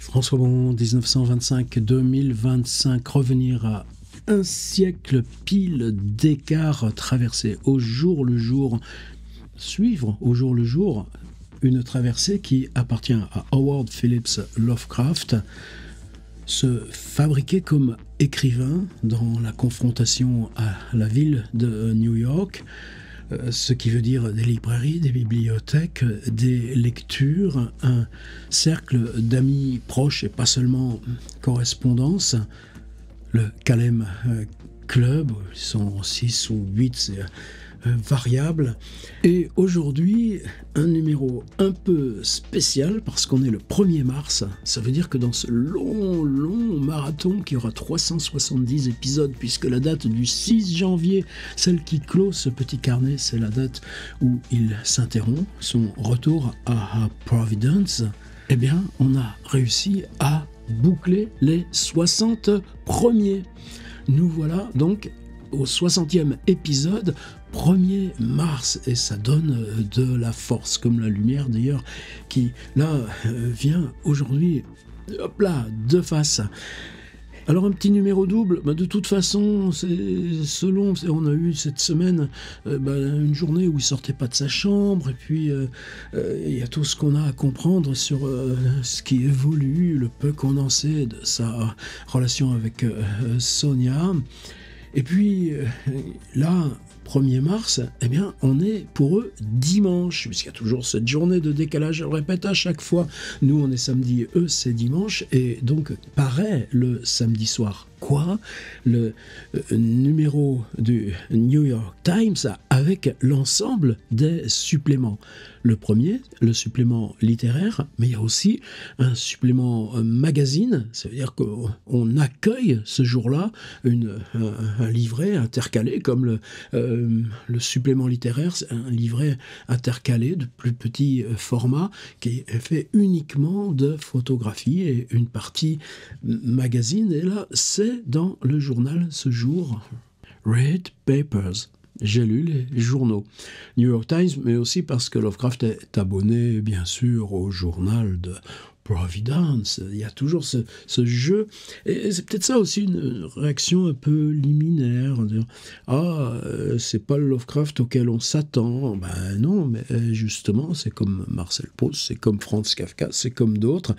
François Bon, 1925-2025, revenir à un siècle pile d'écart traversé au jour le jour, suivre au jour le jour une traversée qui appartient à Howard Phillips Lovecraft, se fabriquer comme écrivain dans la confrontation à la ville de New York, ce qui veut dire des librairies, des bibliothèques, des lectures, un cercle d'amis proches et pas seulement correspondance, le Kalem Club, ils sont 6 ou 8, c'est variable. Et aujourd'hui, un numéro un peu spécial parce qu'on est le 1er mars. Ça veut dire que dans ce long marathon qui aura 370 épisodes, puisque la date du 6 janvier, celle qui clôt ce petit carnet, c'est la date où il s'interrompt, son retour à Providence, eh bien, on a réussi à boucler les 60 premiers. Nous voilà donc au 60e épisode, 1er mars, et ça donne de la force, comme la lumière d'ailleurs, qui là vient aujourd'hui, hop là, de face. Alors un petit numéro double, de toute façon, c'est selon, on a eu cette semaine une journée où il sortait pas de sa chambre, et puis il y a tout ce qu'on a à comprendre sur ce qui évolue, le peu qu'on en sait de sa relation avec Sonia. Et puis là, 1er mars, eh bien, on est pour eux dimanche, puisqu'il y a toujours cette journée de décalage, je le répète à chaque fois, nous on est samedi, eux c'est dimanche, et donc paraît le samedi soir. Quoi ? Le numéro du New York Times avec l'ensemble des suppléments. Le premier, le supplément littéraire, mais il y a aussi un supplément magazine, ça veut dire qu'on accueille ce jour-là un livret intercalé, comme le supplément littéraire, c'est un livret intercalé de plus petit format qui est fait uniquement de photographies et une partie magazine, et là c'est dans le journal ce jour, Read Papers. J'ai lu les journaux. New York Times, mais aussi parce que Lovecraft est abonné, bien sûr, au journal de Providence. Il y a toujours ce jeu. Et c'est peut-être ça aussi une réaction un peu liminaire. C'est pas le Lovecraft auquel on s'attend. Ben non, mais justement, c'est comme Marcel Proust, c'est comme Franz Kafka, c'est comme d'autres.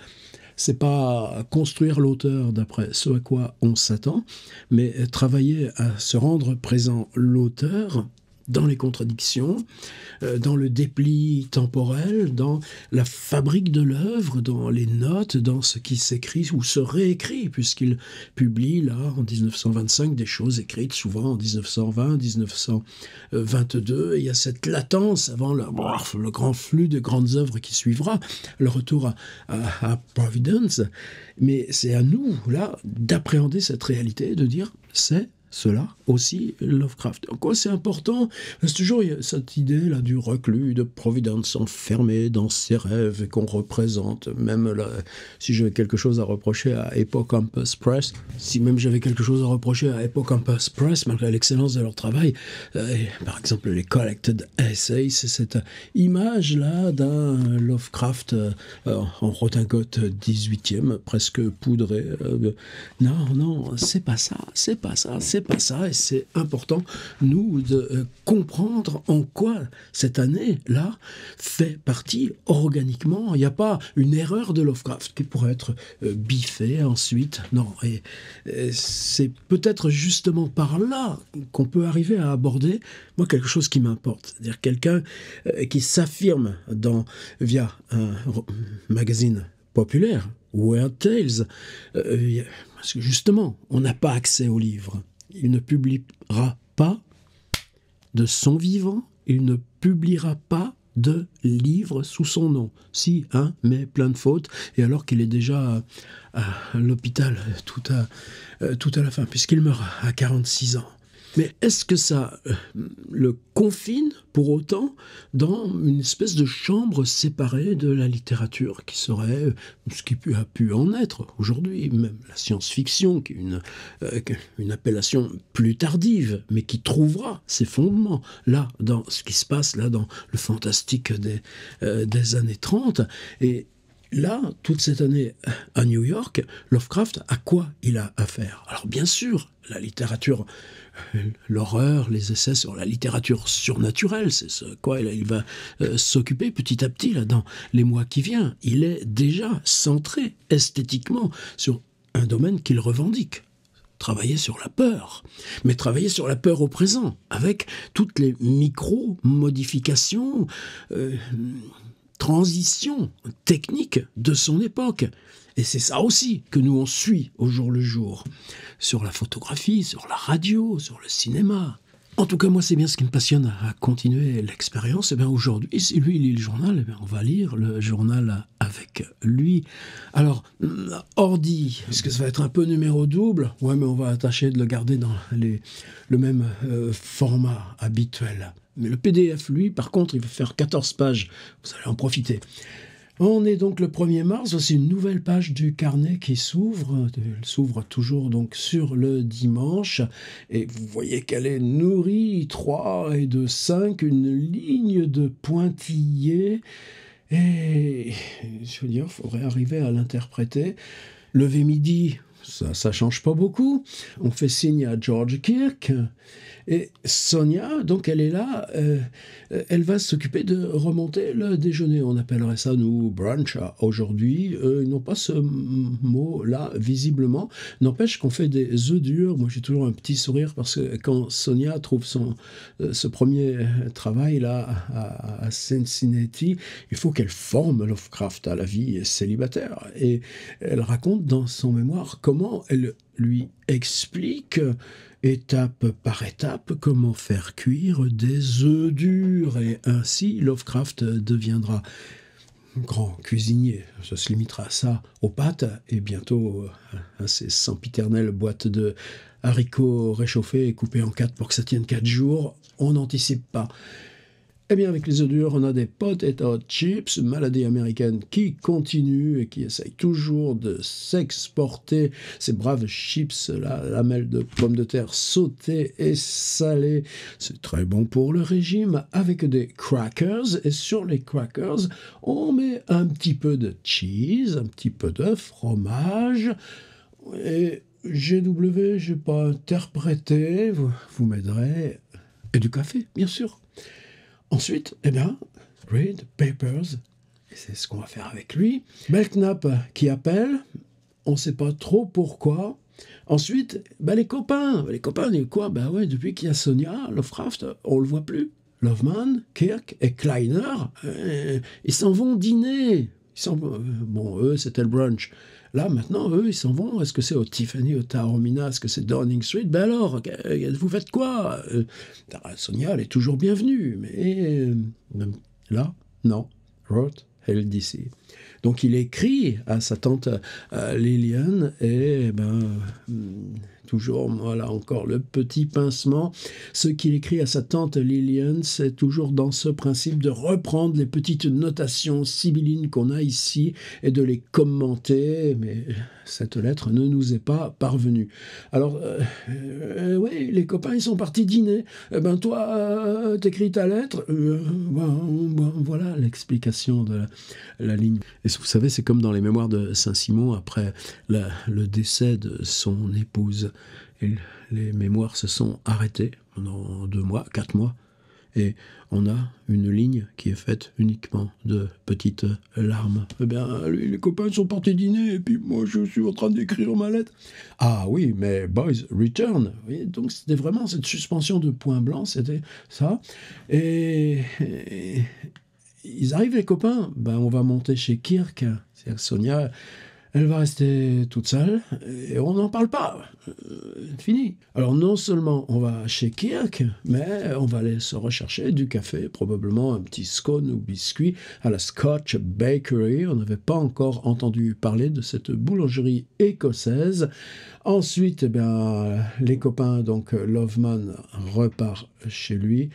C'est pas construire l'auteur d'après ce à quoi on s'attend, mais travailler à se rendre présent l'auteur dans les contradictions, dans le dépli temporel, dans la fabrique de l'œuvre, dans les notes, dans ce qui s'écrit ou se réécrit, puisqu'il publie là en 1925 des choses écrites souvent en 1920, 1922, et il y a cette latence avant le grand flux de grandes œuvres qui suivra, le retour à Providence. Mais c'est à nous, là, d'appréhender cette réalité, de dire c'est cela aussi Lovecraft. En quoi c'est important ? C'est toujours cette idée là du reclus de Providence enfermé dans ses rêves et qu'on représente. Même là, si j'avais quelque chose à reprocher à Hippocampus Press, malgré l'excellence de leur travail, par exemple les Collected Essays, c'est cette image là d'un Lovecraft en redingote 18e, presque poudré. Non, c'est pas ça, et c'est important, nous, de comprendre en quoi cette année-là fait partie organiquement. Il n'y a pas une erreur de Lovecraft qui pourrait être biffée ensuite. Non, et c'est peut-être justement par là qu'on peut arriver à aborder, moi, quelque chose qui m'importe. C'est-à-dire quelqu'un qui s'affirme via un magazine populaire, Weird Tales, parce que justement, on n'a pas accès aux livres. Il ne publiera pas de son vivant, il ne publiera pas de livre sous son nom. Si, mais plein de fautes, et alors qu'il est déjà à l'hôpital tout à la fin, puisqu'il meurt à 46 ans. Mais est-ce que ça le confine pour autant dans une espèce de chambre séparée de la littérature qui serait ce qui a pu en être aujourd'hui, même la science-fiction, qui est une appellation plus tardive, mais qui trouvera ses fondements là, dans ce qui se passe là, dans le fantastique des années 30. Et là, toute cette année à New York, Lovecraft, à quoi il a affaire? Alors bien sûr, la littérature, l'horreur, les essais sur la littérature surnaturelle, c'est ce quoi il va s'occuper petit à petit là dans les mois qui viennent. Il est déjà centré esthétiquement sur un domaine qu'il revendique. Travailler sur la peur, mais travailler sur la peur au présent, avec toutes les micro-modifications, transitions techniques de son époque. Et c'est ça aussi que nous on suit au jour le jour, sur la photographie, sur la radio, sur le cinéma. En tout cas, moi, c'est bien ce qui me passionne à continuer l'expérience. Et bien aujourd'hui, si lui lit le journal, eh bien, on va lire le journal avec lui. Alors, ordi, est-ce que ça va être un peu numéro double? Ouais, mais on va tâcher de le garder dans le même format habituel. Mais le PDF, lui, par contre, il va faire 14 pages. Vous allez en profiter. On est donc le 1er mars, voici une nouvelle page du carnet qui s'ouvre. Elle s'ouvre toujours donc sur le dimanche. Et vous voyez qu'elle est nourrie, 3 et de 5, une ligne de pointillés. Et je veux dire, il faudrait arriver à l'interpréter. Lever midi, ça change pas beaucoup. On fait signe à George Kirk. Et Sonia, donc elle est là, elle va s'occuper de remonter le déjeuner. On appellerait ça, nous, brunch aujourd'hui. Ils n'ont pas ce mot-là, visiblement. N'empêche qu'on fait des œufs durs. Moi, j'ai toujours un petit sourire parce que quand Sonia trouve ce premier travail là à Cincinnati, il faut qu'elle forme Lovecraft à la vie célibataire. Et elle raconte dans son mémoire comment elle lui explique étape par étape comment faire cuire des œufs durs. Et ainsi, Lovecraft deviendra grand cuisinier. Ça se limitera à ça, aux pâtes, et bientôt à ces sempiternelles boîtes de haricots réchauffés et coupés en 4 pour que ça tienne 4 jours. On n'anticipe pas. Eh bien, avec les œufs durs, on a des potato chips, maladie américaine qui continue et qui essaye toujours de s'exporter. Ces braves chips, la lamelle de pommes de terre sautées et salées, c'est très bon pour le régime, avec des crackers. Et sur les crackers, on met un petit peu de cheese, un petit peu de fromage. Et GW, je n'ai pas interprété, vous m'aiderez. Et du café, bien sûr. Ensuite, eh bien, read papers, et c'est ce qu'on va faire avec lui. Belknap qui appelle, on ne sait pas trop pourquoi. Ensuite, les copains disent quoi? Ouais, depuis qu'il y a Sonia, Lovecraft, on ne le voit plus. Loveman, Kirk et Kleiner, ils s'en vont dîner. Bon, eux, c'était le brunch. Là, maintenant, eux, ils s'en vont. Est-ce que c'est au Tiffany, au Taormina? Est-ce que c'est Downing Street? Alors, vous faites quoi? Sonia, elle est toujours bienvenue. Mais là, non. Roth, LDC. Donc, il écrit à sa tante Lillian et toujours, voilà, encore le petit pincement. Ce qu'il écrit à sa tante Lillian, c'est toujours dans ce principe de reprendre les petites notations sibyllines qu'on a ici et de les commenter, mais cette lettre ne nous est pas parvenue. Alors, oui, les copains, ils sont partis dîner. Toi, t'écris ta lettre. Voilà l'explication de la ligne. Et vous savez, c'est comme dans les mémoires de Saint-Simon, après le décès de son épouse. Et les mémoires se sont arrêtées pendant 2 mois, 4 mois. Et on a une ligne qui est faite uniquement de petites larmes. Eh bien, les copains sont partis dîner, et puis moi, je suis en train d'écrire ma lettre. Ah oui, mais boys return. Oui, donc, c'était vraiment cette suspension de points blancs, c'était ça. Et ils arrivent, les copains. On va monter chez Kirk. C'est-à-dire que Sonia, elle va rester toute seule et on n'en parle pas. Fini. Alors non seulement on va chez Kirk, mais on va aller se rechercher du café, probablement un petit scone ou biscuit à la Scotch Bakery. On n'avait pas encore entendu parler de cette boulangerie écossaise. Ensuite, les copains, donc Loveman repart chez lui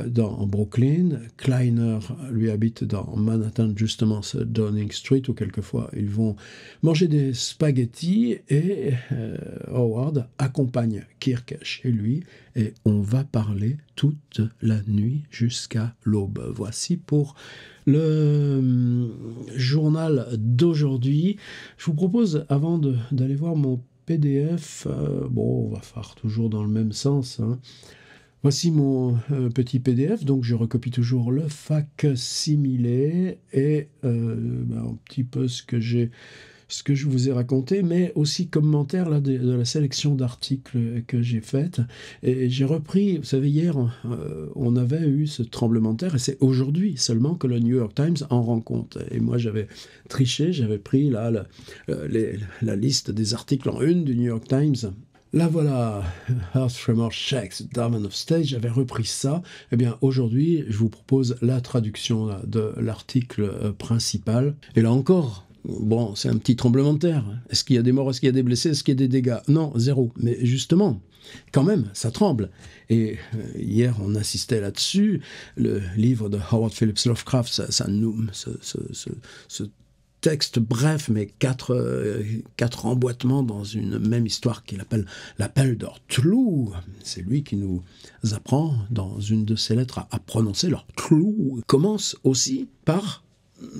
dans Brooklyn. Kleiner, lui, habite dans Manhattan, justement, sur Downing Street, où quelquefois ils vont manger des spaghettis, et Howard accompagne Kirk chez lui, et on va parler toute la nuit jusqu'à l'aube. Voici pour le journal d'aujourd'hui. Je vous propose, avant d'aller voir mon PDF, on va faire toujours dans le même sens, hein. Voici mon petit PDF, donc je recopie toujours le fac-similé et un petit peu ce que je vous ai raconté, mais aussi commentaire là, de la sélection d'articles que j'ai faite. Et j'ai repris, vous savez, hier, on avait eu ce tremblement de terre, et c'est aujourd'hui seulement que le New York Times en rend compte. Et moi, j'avais triché, j'avais pris là la liste des articles en une du New York Times. Là voilà, Earth Tremor Shakes, Diamond of State, j'avais repris ça. Eh bien aujourd'hui, je vous propose la traduction là, de l'article principal. Et là encore, bon, c'est un petit tremblement de terre. Est-ce qu'il y a des morts, est-ce qu'il y a des blessés, est-ce qu'il y a des dégâts? Non, zéro. Mais justement, quand même, ça tremble. Et hier, on insistait là-dessus. Le livre de Howard Phillips Lovecraft, ça nous... ce texte bref, mais quatre emboîtements dans une même histoire qu'il appelle l'appel d'Orthlou. C'est lui qui nous apprend dans une de ses lettres à prononcer leur Tlou. Commence aussi par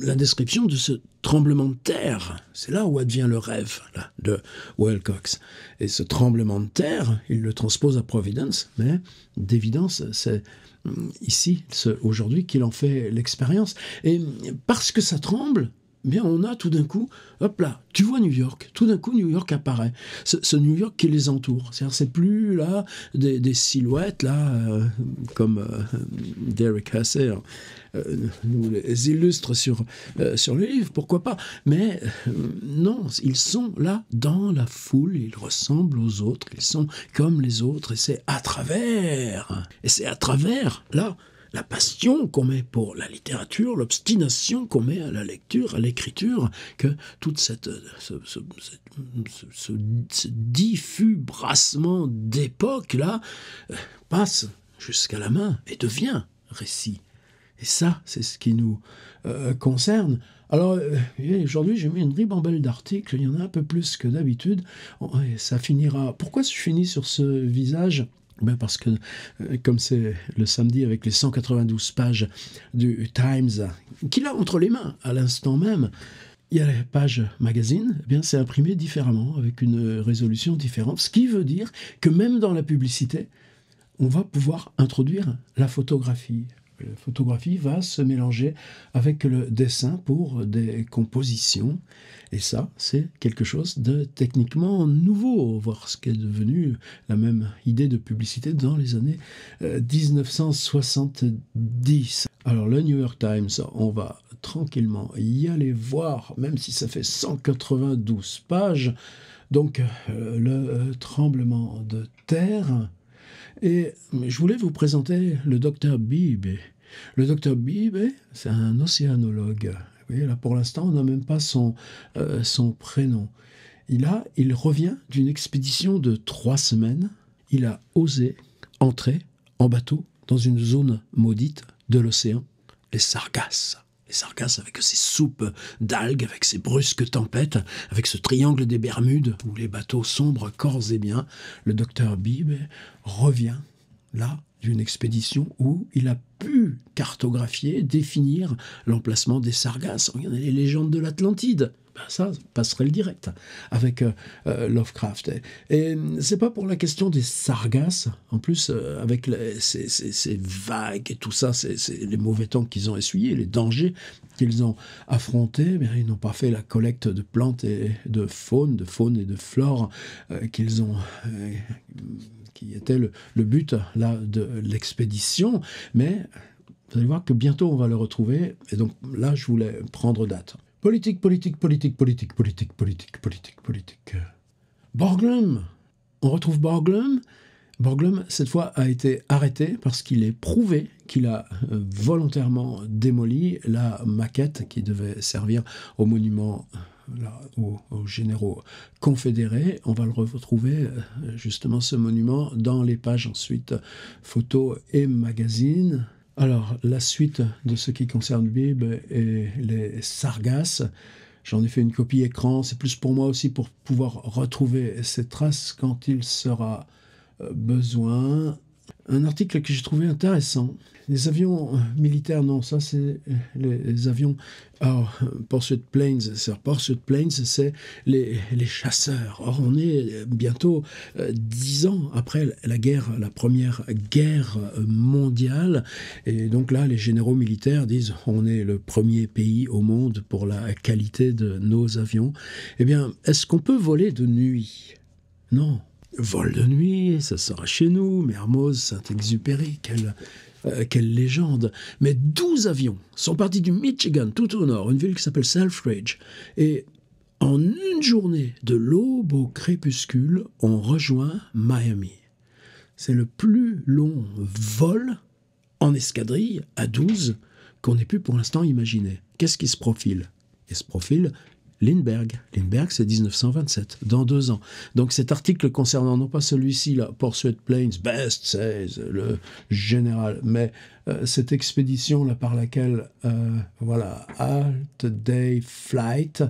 la description de ce tremblement de terre. C'est là où advient le rêve là, de Wilcox. Et ce tremblement de terre, il le transpose à Providence, mais d'évidence, c'est ici, aujourd'hui, qu'il en fait l'expérience. Et parce que ça tremble, bien, on a tout d'un coup, hop là, tu vois New York, tout d'un coup New York apparaît, ce New York qui les entoure. C'est plus là des silhouettes là, comme Derek Hassey nous les illustre sur le livre, pourquoi pas, mais non, ils sont là dans la foule, ils ressemblent aux autres, ils sont comme les autres, et c'est à travers là, la passion qu'on met pour la littérature, l'obstination qu'on met à la lecture, à l'écriture, que toute ce diffus brassement d'époque-là passe jusqu'à la main et devient récit. Et ça, c'est ce qui nous concerne. Alors, aujourd'hui, j'ai mis une ribambelle d'articles, il y en a un peu plus que d'habitude, et ça finira... Pourquoi je finis sur ce visage ? Parce que, comme c'est le samedi avec les 192 pages du Times, qu'il a entre les mains à l'instant même, il y a les pages magazine, c'est imprimé différemment, avec une résolution différente, ce qui veut dire que même dans la publicité, on va pouvoir introduire la photographie. La photographie va se mélanger avec le dessin pour des compositions. Et ça, c'est quelque chose de techniquement nouveau, voir ce qu'est devenu la même idée de publicité dans les années 1970. Alors, le New York Times, on va tranquillement y aller voir, même si ça fait 192 pages. Donc, le tremblement de terre... Et je voulais vous présenter le docteur Beebe. Le docteur Beebe, c'est un océanologue. Vous voyez, là, pour l'instant, on n'a même pas son prénom. Il revient d'une expédition de 3 semaines. Il a osé entrer en bateau dans une zone maudite de l'océan, les Sargasses. Les Sargasses avec ces soupes d'algues, avec ces brusques tempêtes, avec ce triangle des Bermudes où les bateaux sombrent corps et biens. Le docteur Beebe revient là d'une expédition où il a pu cartographier, définir l'emplacement des Sargasses. Regardez les légendes de l'Atlantide. Ça passerait le direct avec Lovecraft. Et c'est pas pour la question des Sargasses, en plus, avec ces vagues et tout ça, c'est les mauvais temps qu'ils ont essuyés, les dangers qu'ils ont affrontés, ils n'ont pas fait la collecte de plantes et de faune et de flore qu'ils ont... qui était le but là, de l'expédition, mais vous allez voir que bientôt on va le retrouver, et donc là je voulais prendre date. Politique. Borglum. On retrouve Borglum. Borglum, cette fois, a été arrêté parce qu'il est prouvé qu'il a volontairement démoli la maquette qui devait servir au monument aux généraux confédérés. On va le retrouver, justement, ce monument, dans les pages ensuite photos et magazines. Alors, la suite de ce qui concerne Bibb et les sargasses, j'en ai fait une copie écran, c'est plus pour moi aussi pour pouvoir retrouver ces traces quand il sera besoin. Un article que j'ai trouvé intéressant. Les avions militaires, non, ça c'est les avions Pursuit Planes. Pursuit Planes, c'est les chasseurs. Or, on est bientôt 10 ans après la première guerre mondiale. Et donc là, les généraux militaires disent on est le premier pays au monde pour la qualité de nos avions. Eh bien, est-ce qu'on peut voler de nuit? Non. Vol de nuit, ça sera chez nous, Mermoz, Saint-Exupéry, quelle légende. Mais 12 avions sont partis du Michigan, tout au nord, une ville qui s'appelle Selfridge. Et en une journée, de l'aube au crépuscule, on rejoint Miami. C'est le plus long vol en escadrille à 12 qu'on ait pu pour l'instant imaginer. Qu'est-ce qui se profile? Il se profile Lindbergh. Lindbergh, c'est 1927, dans 2 ans. Donc cet article concernant non pas celui-ci, là, Pursuit Planes, Best says le général, mais cette expédition là par laquelle, Alt Day Flight,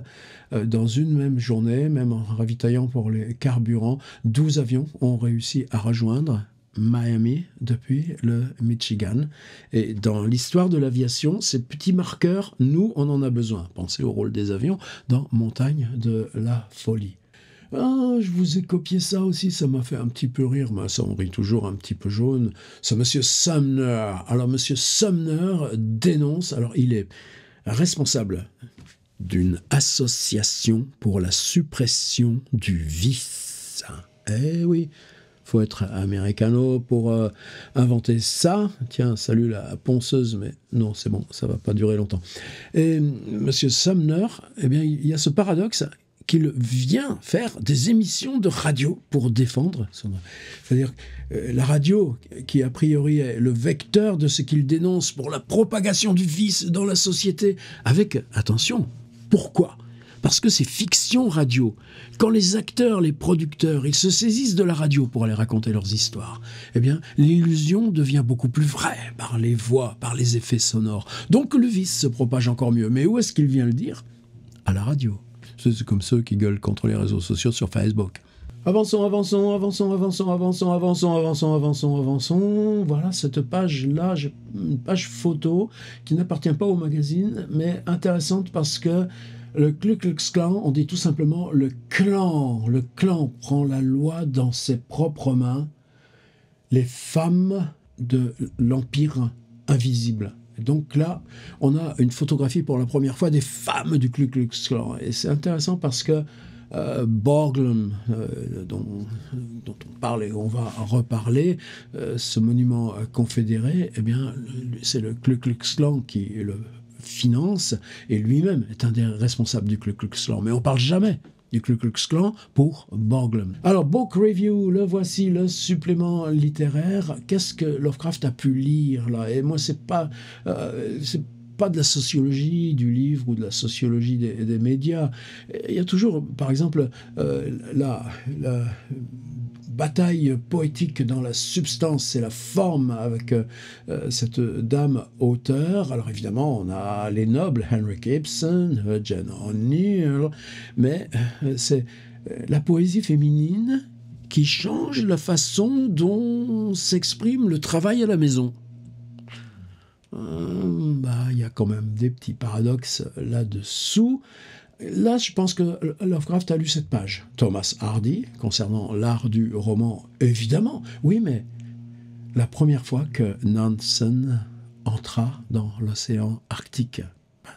dans une même journée, même en ravitaillant pour les carburants, 12 avions ont réussi à rejoindre Miami depuis le Michigan. Et dans l'histoire de l'aviation, ces petits marqueurs, nous, on en a besoin. Pensez au rôle des avions dans Montagne de la folie. Ah, je vous ai copié ça aussi, ça m'a fait un petit peu rire, mais ça on rit toujours un petit peu jaune. C'est Monsieur Sumner. Alors Monsieur Sumner dénonce, alors il est responsable d'une association pour la suppression du vice. Eh oui, faut être américano pour inventer ça. Tiens, salut la ponceuse, mais non, c'est bon, ça va pas durer longtemps. Et Monsieur Sumner, eh bien, il y a ce paradoxe qu'il vient faire des émissions de radio pour défendre son... C'est-à-dire la radio, qui a priori est le vecteur de ce qu'il dénonce pour la propagation du vice dans la société, avec, attention, pourquoi ? Parce que c'est fiction radio. Quand les acteurs, les producteurs, ils se saisissent de la radio pour aller raconter leurs histoires, eh bien, l'illusion devient beaucoup plus vraie par les voix, par les effets sonores. Donc le vice se propage encore mieux. Mais où est-ce qu'il vient le dire ? À la radio. C'est comme ceux qui gueulent contre les réseaux sociaux sur Facebook. Avançons, avançons, avançons, avançons, avançons, avançons, avançons, avançons, avançons. Voilà cette page-là, une page photo qui n'appartient pas au magazine, mais intéressante parce que le Ku Klux Klan, on dit tout simplement le clan prend la loi dans ses propres mains. Les femmes de l'Empire invisible. Donc là, on a une photographie pour la première fois des femmes du Ku Klux Klan. Et c'est intéressant parce que Borglum, dont on parle et on va reparler, ce monument confédéré, eh bien, c'est le Ku Klux Klan qui le finance, et lui-même est un des responsables du Ku Klux Klan. Mais on ne parle jamais du Ku Klux Klan pour Borglum. Alors, Book Review, le voici, le supplément littéraire. Qu'est-ce que Lovecraft a pu lire là? Et moi, c'est pas de la sociologie du livre ou de la sociologie des médias. Il y a toujours, par exemple, la bataille poétique dans la substance et la forme avec cette dame auteur. Alors évidemment, on a les nobles, Henrik Ibsen, Jane O'Neill, mais c'est la poésie féminine qui change la façon dont s'exprime le travail à la maison. Il y a quand même des petits paradoxes là-dessous. Là, je pense que Lovecraft a lu cette page. Thomas Hardy, concernant l'art du roman, évidemment. Oui, mais la première fois que Nansen entra dans l'océan Arctique,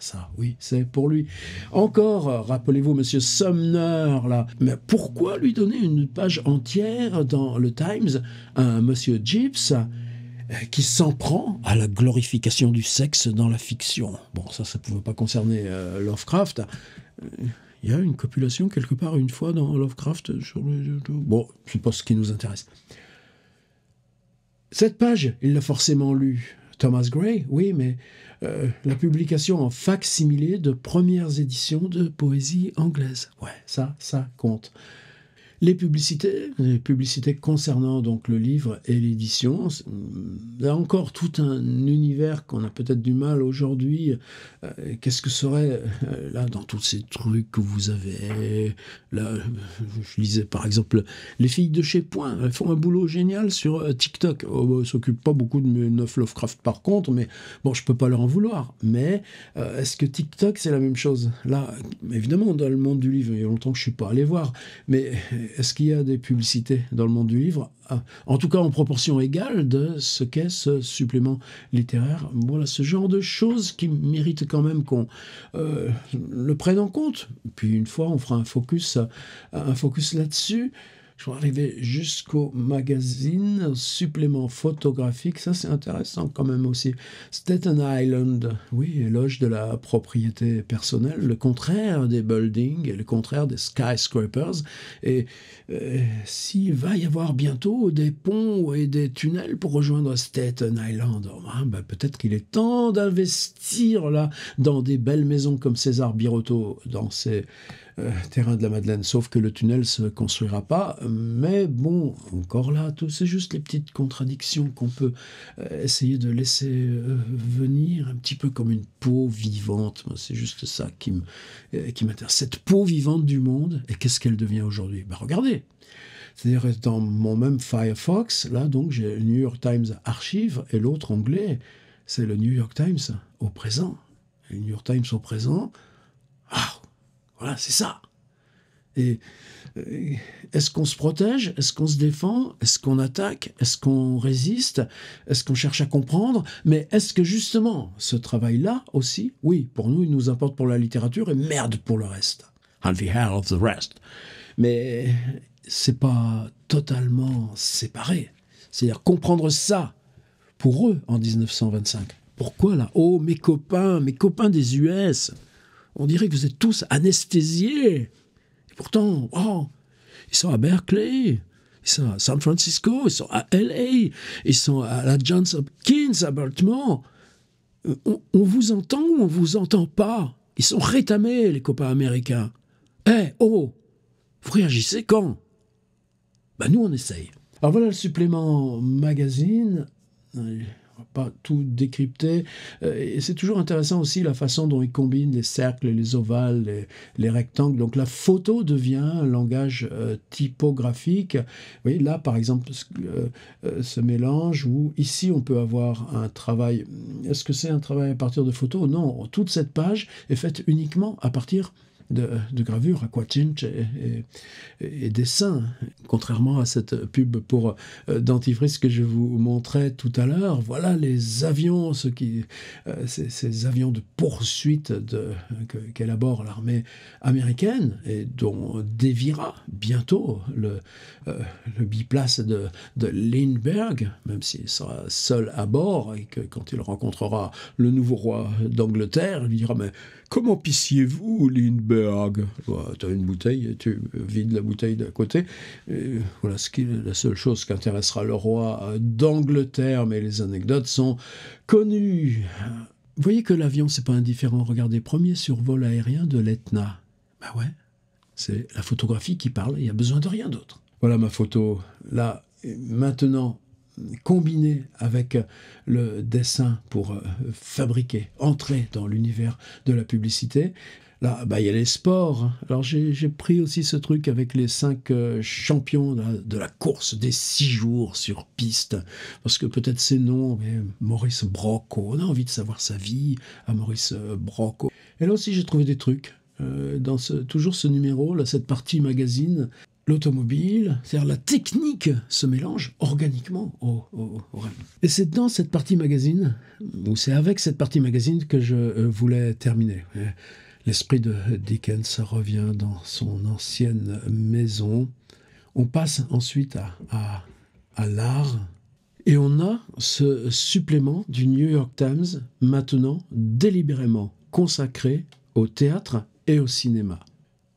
ça, oui, c'est pour lui. Encore, rappelez-vous, Monsieur Sumner, là. Mais pourquoi lui donner une page entière dans le Times à un Monsieur Gibbs qui s'en prend à la glorification du sexe dans la fiction? Bon, ça ne pouvait pas concerner Lovecraft. Il y a une copulation quelque part une fois dans Lovecraft. Bon, c'est pas ce qui nous intéresse. Cette page, il l'a forcément lue. Thomas Gray, oui, mais la publication en fac-similé de premières éditions de poésie anglaise. Ouais, ça compte. Les publicités concernant donc le livre et l'édition, il y a encore tout un univers qu'on a peut-être du mal aujourd'hui. Qu'est-ce que serait, là, dans tous ces trucs que vous avez, là, je lisais par exemple, les filles de chez Point, elles font un boulot génial sur TikTok. Oh, bah, elles s'occupent pas beaucoup de mes 9 Lovecraft par contre, mais bon, je peux pas leur en vouloir. Mais est-ce que TikTok, c'est la même chose? Là, évidemment, dans le monde du livre, il y a longtemps que je suis pas allé voir, mais est-ce qu'il y a des publicités dans le monde du livre? En tout cas, en proportion égale de ce qu'est ce supplément littéraire. Voilà, ce genre de choses qui méritent quand même qu'on le prenne en compte. Puis une fois, on fera un focus là-dessus. Je vais arriver jusqu'au magazine, supplément photographique. Ça, c'est intéressant quand même aussi. Staten Island, oui, éloge de la propriété personnelle, le contraire des buildings et le contraire des skyscrapers. Et s'il va y avoir bientôt des ponts et des tunnels pour rejoindre Staten Island, peut-être qu'il est temps d'investir là dans des belles maisons comme César Birotteau dans ces terrain de la Madeleine, sauf que le tunnel se construira pas, mais bon, encore là, c'est juste les petites contradictions qu'on peut essayer de laisser venir, un petit peu comme une peau vivante. Moi, c'est juste ça qui m'intéresse. Cette peau vivante du monde, et qu'est-ce qu'elle devient aujourd'hui? Regardez, c'est-à-dire dans mon même Firefox, là donc j'ai le New York Times Archive, et l'autre onglet, c'est le New York Times au présent. Le New York Times au présent, voilà, c'est ça. Et est-ce qu'on se protège? Est-ce qu'on se défend? Est-ce qu'on attaque? Est-ce qu'on résiste? Est-ce qu'on cherche à comprendre? Mais est-ce que justement, ce travail-là aussi, oui, pour nous, il nous importe pour la littérature et merde pour le reste. On the hell of the rest. Mais c'est pas totalement séparé. C'est-à-dire comprendre ça pour eux en 1925. Pourquoi là? Oh, mes copains des US, on dirait que vous êtes tous anesthésiés. Et pourtant, ils sont à Berkeley, ils sont à San Francisco, ils sont à LA, ils sont à la Johns Hopkins à Baltimore. On vous entend ou on vous entend pas? Ils sont rétamés, les copains américains. Vous réagissez quand? Nous, on essaye. Alors voilà le supplément magazine. On va pas tout décrypter. Et c'est toujours intéressant aussi la façon dont ils combinent les cercles, les ovales, les rectangles. Donc la photo devient un langage typographique. Vous voyez, là, par exemple, ce mélange où ici, on peut avoir un travail. Est-ce que c'est un travail à partir de photos? Non, toute cette page est faite uniquement à partir de gravure, aquatinge et dessin, contrairement à cette pub pour dentifrice que je vous montrais tout à l'heure. Voilà les avions, ces avions de poursuite qu'élabore l'armée américaine et dont déviera bientôt le biplace de Lindbergh, même s'il sera seul à bord et que quand il rencontrera le nouveau roi d'Angleterre, il lui dira « Mais comment pissiez-vous, Lindbergh ?» Tu as une bouteille et tu vides la bouteille d'à côté. Et voilà la seule chose qui intéressera le roi d'Angleterre, mais les anecdotes sont connues. Vous voyez que l'avion, c'est pas indifférent. Regardez, premier survol aérien de l'Etna. Ouais, c'est la photographie qui parle, il n'y a besoin de rien d'autre. Voilà ma photo. Là, maintenant, combinée avec le dessin pour fabriquer, entrer dans l'univers de la publicité. Là, il y a les sports. Alors, j'ai pris aussi ce truc avec les 5 champions de la course des 6 jours sur piste. Parce que peut-être c'est non, mais Maurice Brocco, on a envie de savoir sa vie à Maurice Brocco. Et là aussi, j'ai trouvé des trucs. Dans toujours ce numéro, là, cette partie magazine, l'automobile, c'est-à-dire la technique se mélange organiquement au rêve. Et c'est dans cette partie magazine, ou c'est avec cette partie magazine que je voulais terminer. L'esprit de Dickens revient dans son ancienne maison. On passe ensuite à l'art. Et on a ce supplément du New York Times, maintenant délibérément consacré au théâtre et au cinéma.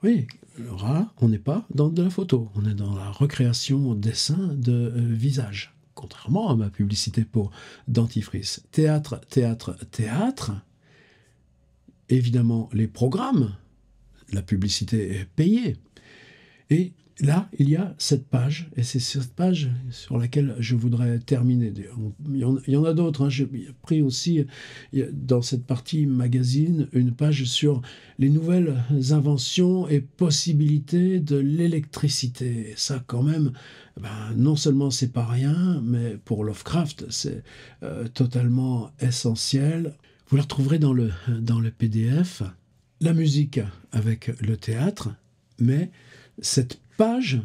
Oui, alors là, on n'est pas dans de la photo, on est dans la recréation au dessin de visage. contrairement à ma publicité pour dentifrice. Théâtre, théâtre, théâtre. Évidemment, les programmes, la publicité est payée. Et là, il y a cette page, et c'est cette page sur laquelle je voudrais terminer. Il y en a d'autres, hein. J'ai pris aussi, dans cette partie magazine, une page sur les nouvelles inventions et possibilités de l'électricité. Et ça, quand même, non seulement c'est pas rien, mais pour Lovecraft, c'est totalement essentiel. Vous la retrouverez dans le PDF. La musique avec le théâtre, mais cette page,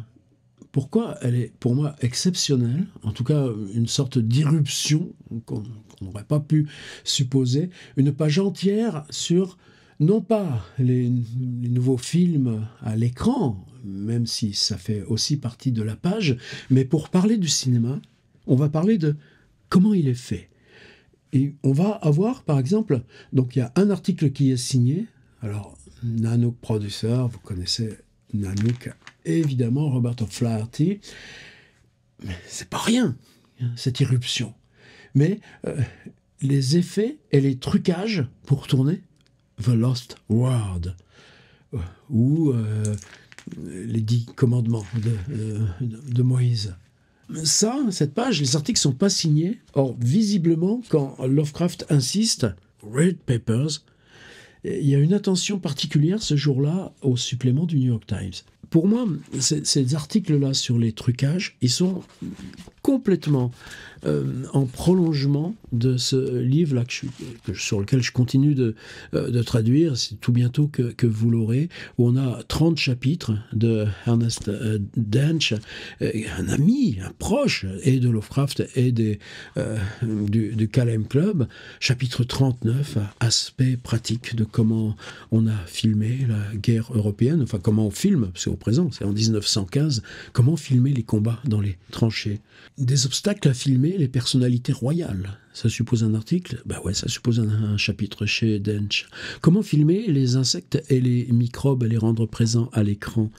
pourquoi elle est pour moi exceptionnelle, en tout cas une sorte d'irruption qu'on n'aurait pas pu supposer, une page entière sur non pas les nouveaux films à l'écran, même si ça fait aussi partie de la page, mais pour parler du cinéma, on va parler de comment il est fait. Et on va avoir, par exemple, donc il y a un article qui est signé, alors Nanook Producer, vous connaissez Nanook, évidemment Roberto Flaherty, mais c'est pas rien, cette irruption. Mais les effets et les trucages pour tourner The Lost World, ou les 10 commandements de Moïse. Ça, cette page, les articles ne sont pas signés. Or, visiblement, quand Lovecraft insiste, Red Papers, il y a une attention particulière ce jour-là au supplément du New York Times. Pour moi, ces articles-là sur les trucages, ils sont complètement en prolongement de ce livre-là sur lequel je continue de traduire. C'est tout bientôt que vous l'aurez, où on a 30 chapitres de Ernest Dench, un ami, un proche, et de Lovecraft et du Calem Club. Chapitre 39, aspect pratique de comment on a filmé la guerre européenne, enfin comment on filme, c'est au présent, c'est en 1915, comment filmer les combats dans les tranchées. Des obstacles à filmer les personnalités royales. Ça suppose un article? Ouais, ça suppose un chapitre chez Dench. Comment filmer les insectes et les microbes et les rendre présents à l'écran?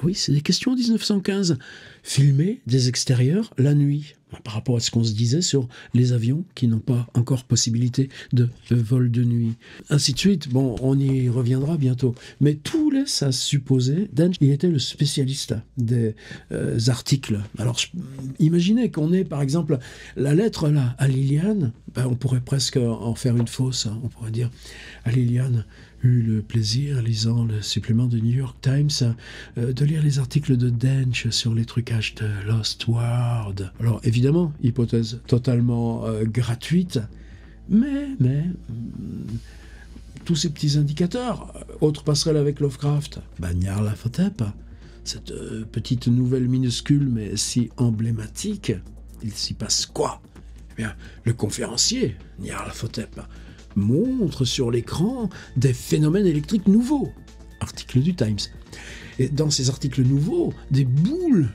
Oui, c'est des questions en 1915. Filmer des extérieurs la nuit, par rapport à ce qu'on se disait sur les avions qui n'ont pas encore possibilité de vol de nuit. Ainsi de suite, on y reviendra bientôt. Mais tout laisse à supposer, Dench, il était le spécialiste des articles. Alors, imaginez qu'on ait, par exemple, la lettre là, à Liliane, on pourrait presque en faire une fausse, on pourrait dire, à Liliane, eu le plaisir, lisant le supplément de New York Times, de lire les articles de Dench sur les trucages de Lost World. Alors évidemment, hypothèse totalement gratuite, mais tous ces petits indicateurs, autre passerelle avec Lovecraft, Nyarlathotep, cette petite nouvelle minuscule mais si emblématique, il s'y passe quoi? Eh bien, le conférencier, Nyarlathotep, montre sur l'écran des phénomènes électriques nouveaux. Article du Times. Et dans ces articles nouveaux, des boules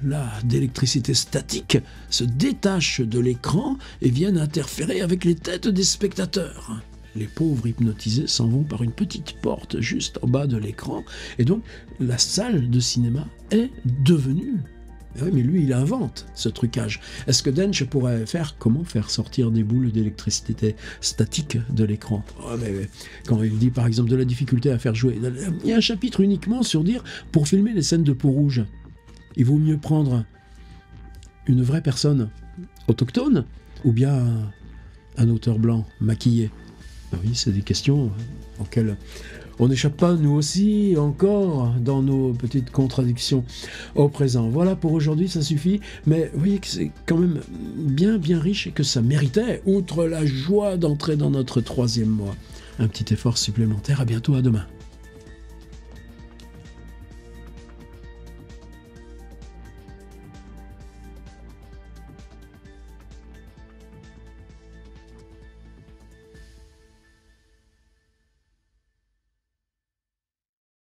d'électricité statique se détachent de l'écran et viennent interférer avec les têtes des spectateurs. Les pauvres hypnotisés s'en vont par une petite porte juste en bas de l'écran. Et donc, la salle de cinéma est devenue... Oui, mais lui, il invente ce trucage. Est-ce que Dench pourrait comment faire sortir des boules d'électricité statique de l'écran? Mais quand il dit, par exemple, de la difficulté à faire jouer, il y a un chapitre uniquement sur dire, pour filmer les scènes de peau rouge, il vaut mieux prendre une vraie personne autochtone ou bien un auteur blanc maquillé. Oui, c'est des questions auxquelles on n'échappe pas, nous aussi, encore, dans nos petites contradictions au présent. Voilà, pour aujourd'hui, ça suffit. Mais vous voyez que c'est quand même bien riche et que ça méritait, outre la joie d'entrer dans notre 3e mois, un petit effort supplémentaire. À bientôt, à demain.